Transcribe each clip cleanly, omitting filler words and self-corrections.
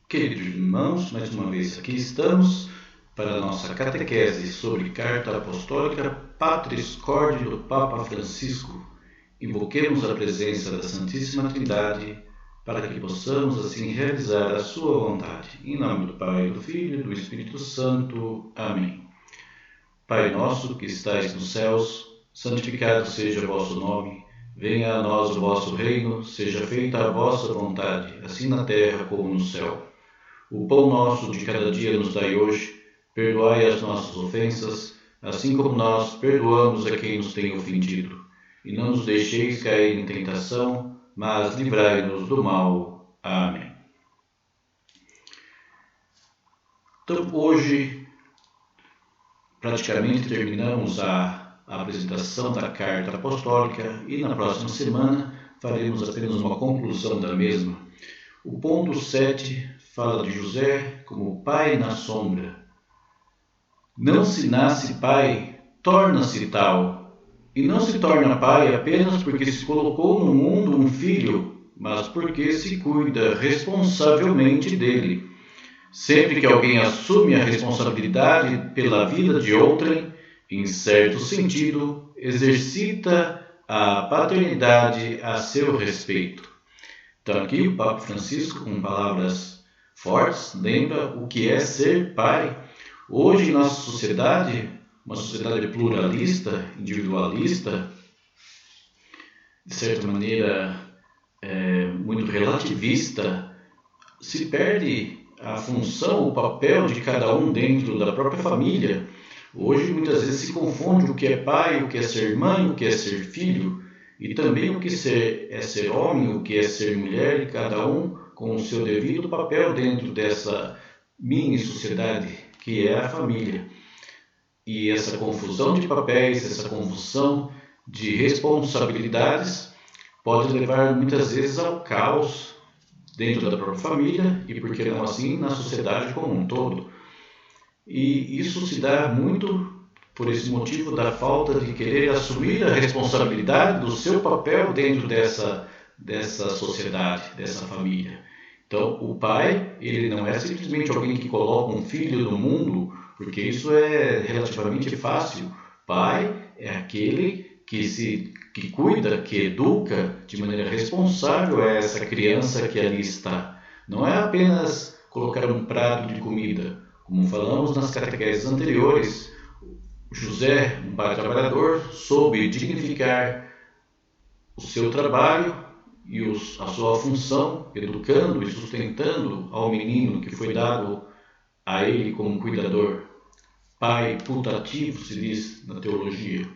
Queridos irmãos, mais uma vez aqui estamos para a nossa catequese sobre Carta Apostólica Patris Corde do Papa Francisco. Invoquemos a presença da Santíssima Trindade para que possamos assim realizar a sua vontade. Em nome do Pai, do Filho e do Espírito Santo. Amém. Pai nosso que estais nos céus, santificado seja o vosso nome. Venha a nós o vosso reino, seja feita a vossa vontade, assim na terra como no céu. O pão nosso de cada dia nos dai hoje, perdoai as nossas ofensas, assim como nós perdoamos a quem nos tem ofendido. E não nos deixeis cair em tentação, mas livrai-nos do mal. Amém. Então, hoje, praticamente terminamos a apresentação da Carta Apostólica e na próxima semana faremos apenas uma conclusão da mesma. O ponto 7 fala de José como pai na sombra. Não se nasce pai, torna-se tal. E não se torna pai apenas porque se colocou no mundo um filho, mas porque se cuida responsavelmente dele. Sempre que alguém assume a responsabilidade pela vida de outrem, em certo sentido, exercita a paternidade a seu respeito. Então aqui o Papa Francisco, com palavras fortes, lembra o que é ser pai. Hoje, em nossa sociedade, uma sociedade pluralista, individualista, de certa maneira muito relativista, se perde a função, o papel de cada um dentro da própria família. Hoje, muitas vezes, se confunde o que é pai, o que é ser mãe, o que é ser filho, e também o que é ser homem, o que é ser mulher, e cada um com o seu devido papel dentro dessa mini-sociedade que é a família. E essa confusão de papéis, essa confusão de responsabilidades pode levar muitas vezes ao caos dentro da própria família e, por que não assim, na sociedade como um todo. E isso se dá muito por esse motivo da falta de querer assumir a responsabilidade do seu papel dentro dessa sociedade, dessa família. Então, o pai, ele não é simplesmente alguém que coloca um filho no mundo, porque isso é relativamente fácil. Pai é aquele que cuida, que educa de maneira responsável essa criança que ali está. Não é apenas colocar um prato de comida. Como falamos nas catequeses anteriores, José, um pai trabalhador, soube dignificar o seu trabalho e a sua função, educando e sustentando ao menino que foi dado a ele como cuidador. Pai putativo, se diz na teologia.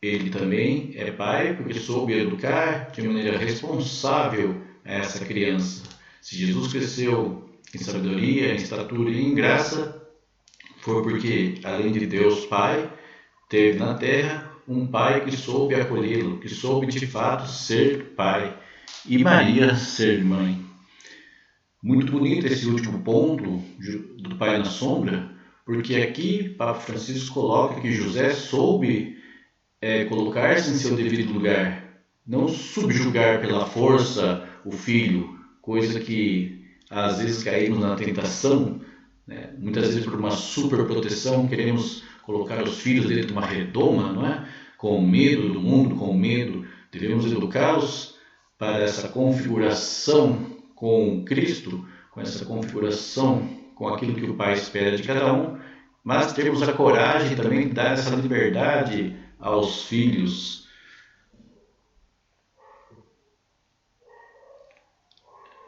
Ele também é pai porque soube educar de maneira responsável essa criança. Se Jesus cresceu em sabedoria, em estatura e em graça, foi porque, além de Deus Pai, teve na terra um pai que soube acolhê-lo, que soube de fato ser pai, e Maria ser mãe. Muito bonito esse último ponto do pai na sombra, porque aqui Papa Francisco coloca que José soube colocar-se em seu devido lugar, não subjugar pela força o filho, coisa que às vezes caímos na tentação, né? Muitas vezes por uma superproteção queremos colocar os filhos dentro de uma redoma, não é? Com medo do mundo, com medo. Devemos educá-los para essa configuração com Cristo, com essa configuração com aquilo que o Pai espera de cada um, mas termos a coragem também de dar essa liberdade aos filhos.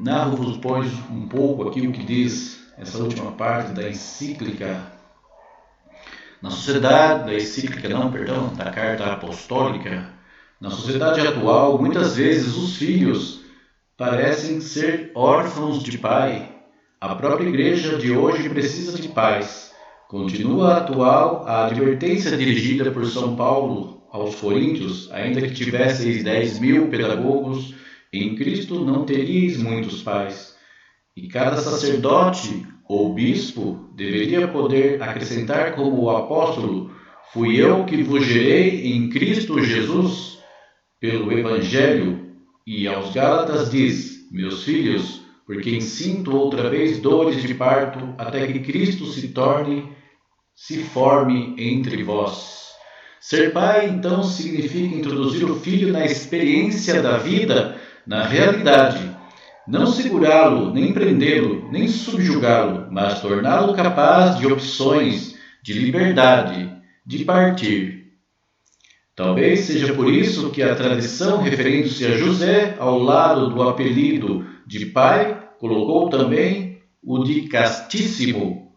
Narro-vos, pois, um pouco aqui o que diz essa última parte da encíclica, na sociedade, da Carta Apostólica. Na sociedade atual, muitas vezes os filhos parecem ser órfãos de pai. A própria igreja de hoje precisa de pais. Continua atual a advertência dirigida por São Paulo aos Coríntios, ainda que tivesseis 10.000 pedagogos, em Cristo não teríeis muitos pais. E cada sacerdote ou bispo deveria poder acrescentar como o apóstolo: fui eu que vos gerei em Cristo Jesus pelo Evangelho. E aos Gálatas diz: meus filhos, por quem sinto outra vez dores de parto, até que Cristo se forme entre vós. Ser pai, então, significa introduzir o filho na experiência da vida, na realidade. Não segurá-lo, nem prendê-lo, nem subjugá-lo, mas torná-lo capaz de opções, de liberdade, de partir. Talvez seja por isso que a tradição, referindo-se a José, ao lado do apelido de pai, colocou também o de castíssimo.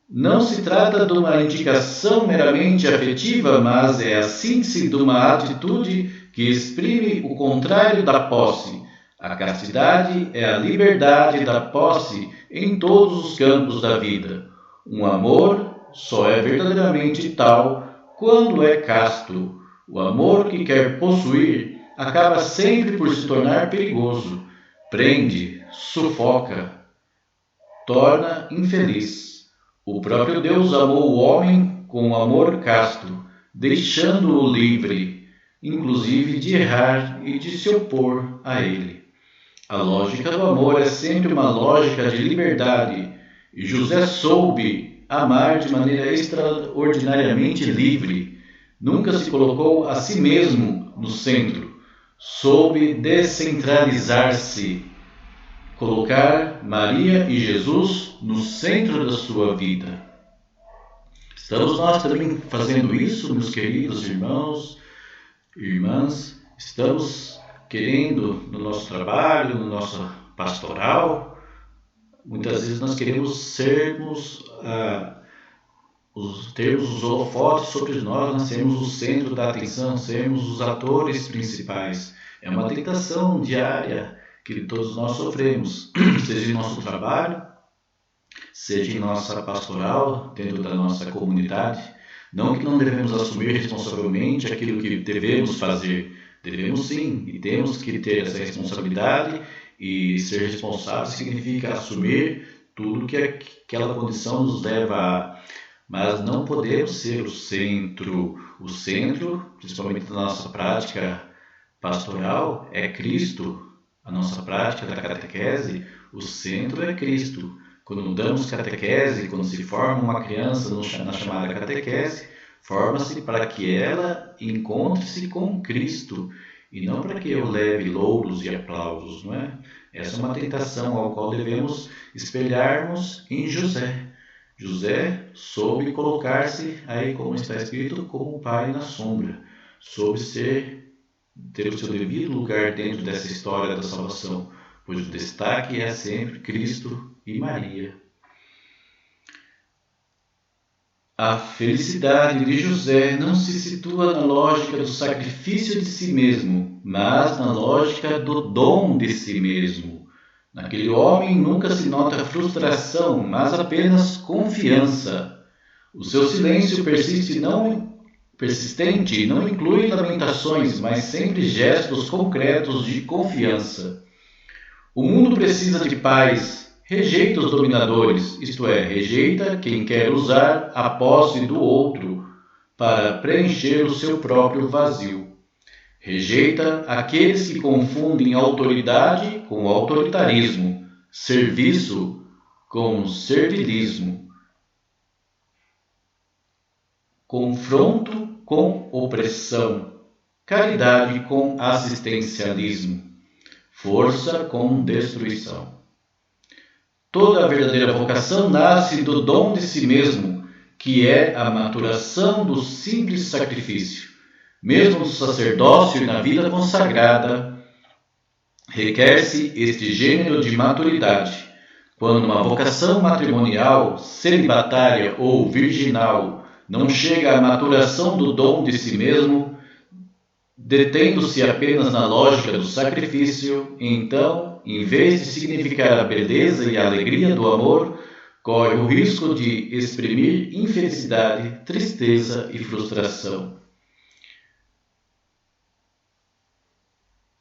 Não se trata de uma indicação meramente afetiva, mas é a síntese de uma atitude que exprime o contrário da posse. A castidade é a liberdade da posse em todos os campos da vida. Um amor só é verdadeiramente tal quando é casto. O amor que quer possuir acaba sempre por se tornar perigoso, prende, sufoca, torna infeliz. O próprio Deus amou o homem com amor casto, deixando-o livre, inclusive de errar e de se opor a ele. A lógica do amor é sempre uma lógica de liberdade, e José soube amar de maneira extraordinariamente livre. Nunca se colocou a si mesmo no centro. Soube descentralizar-se, colocar Maria e Jesus no centro da sua vida. Estamos nós também fazendo isso, meus queridos irmãos e irmãs? Estamos querendo no nosso trabalho, no nosso pastoral, muitas vezes nós queremos termos os holofotes sobre nós sermos o centro da atenção, sermos os atores principais. É uma tentação diária que todos nós sofremos, seja em nosso trabalho, seja em nossa pastoral, dentro da nossa comunidade. Não que não devemos assumir responsavelmente aquilo que devemos fazer. Devemos sim, e temos que ter essa responsabilidade, e ser responsável significa assumir tudo que aquela condição nos leva a. Mas não podemos ser o centro. O centro, principalmente da nossa prática pastoral, é Cristo. A nossa prática da catequese, o centro é Cristo. Quando damos catequese, quando se forma uma criança na chamada catequese, forma-se para que ela encontre-se com Cristo e não para que eu leve louros e aplausos, não é? Essa é uma tentação ao qual devemos espelharmos em José. José soube colocar-se, aí como está escrito, como pai na sombra. Soube ter o seu devido lugar dentro dessa história da salvação, pois o destaque é sempre Cristo e Maria. A felicidade de José não se situa na lógica do sacrifício de si mesmo, mas na lógica do dom de si mesmo. Naquele homem nunca se nota frustração, mas apenas confiança. O seu silêncio persistente não inclui lamentações, mas sempre gestos concretos de confiança. O mundo precisa de pais. Rejeita os dominadores, isto é, rejeita quem quer usar a posse do outro para preencher o seu próprio vazio. Rejeita aqueles que confundem autoridade com autoritarismo, serviço com servilismo, confronto com opressão, caridade com assistencialismo, força com destruição. Toda a verdadeira vocação nasce do dom de si mesmo, que é a maturação do simples sacrifício. Mesmo no sacerdócio e na vida consagrada, requer-se este gênero de maturidade. Quando uma vocação matrimonial, celibatária ou virginal não chega à maturação do dom de si mesmo, detendo-se apenas na lógica do sacrifício, então, em vez de significar a beleza e a alegria do amor, corre o risco de exprimir infelicidade, tristeza e frustração.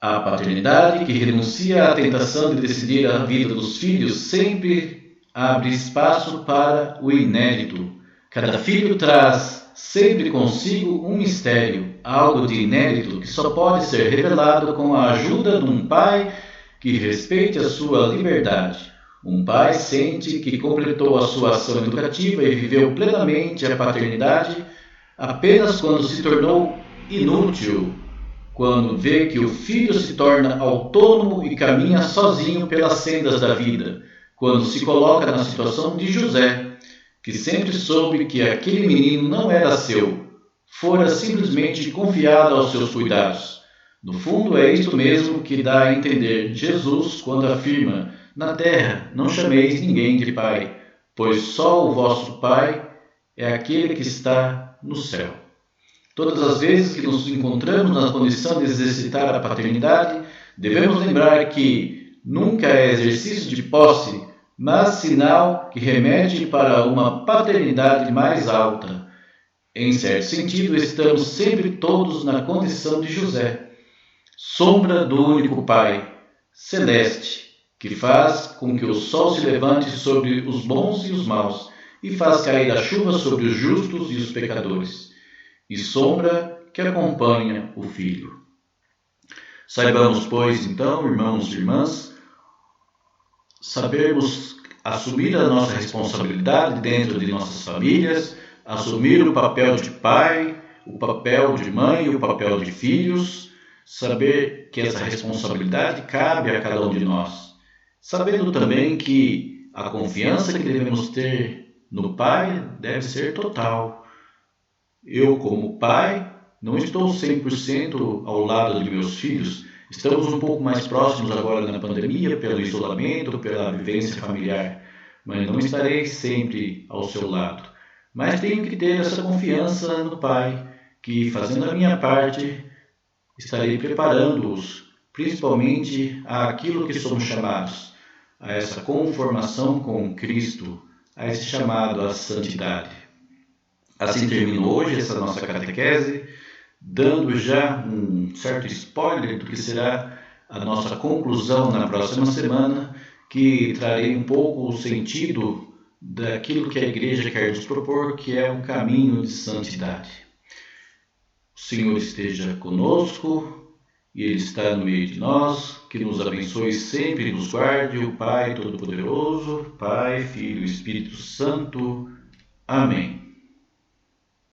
A paternidade, que renuncia à tentação de decidir a vida dos filhos, sempre abre espaço para o inédito. Cada filho traz sempre consigo um mistério, algo de inédito que só pode ser revelado com a ajuda de um pai que respeite a sua liberdade. Um pai sente que completou a sua ação educativa e viveu plenamente a paternidade apenas quando se tornou inútil, quando vê que o filho se torna autônomo e caminha sozinho pelas sendas da vida, quando se coloca na situação de José, que sempre soube que aquele menino não era seu, fora simplesmente confiado aos seus cuidados. No fundo, é isto mesmo que dá a entender Jesus quando afirma: na terra não chameis ninguém de pai, pois só o vosso Pai é aquele que está no céu. Todas as vezes que nos encontramos na condição de exercitar a paternidade, devemos lembrar que nunca é exercício de posse, mas sinal que remete para uma paternidade mais alta. Em certo sentido, estamos sempre todos na condição de José, sombra do único Pai, celeste, que faz com que o sol se levante sobre os bons e os maus, e faz cair a chuva sobre os justos e os pecadores, e sombra que acompanha o Filho. Saibamos, pois, então, irmãos e irmãs, sabermos assumir a nossa responsabilidade dentro de nossas famílias, assumir o papel de pai, o papel de mãe, o papel de filhos, saber que essa responsabilidade cabe a cada um de nós, sabendo também que a confiança que devemos ter no Pai deve ser total. Eu, como pai, não estou 100% ao lado de meus filhos. Estamos um pouco mais próximos agora na pandemia, pelo isolamento, pela vivência familiar, mas não estarei sempre ao seu lado. Mas tenho que ter essa confiança no Pai, que, fazendo a minha parte, estarei preparando-os, principalmente àquilo que somos chamados, a essa conformação com Cristo, a esse chamado à santidade. Assim termino hoje essa nossa catequese, dando já um certo spoiler do que será a nossa conclusão na próxima semana, que trarei um pouco o sentido daquilo que a Igreja quer nos propor, que é um caminho de santidade. O Senhor esteja conosco e Ele está no meio de nós, que nos abençoe sempre e nos guarde o Pai Todo-Poderoso, Pai, Filho e Espírito Santo. Amém.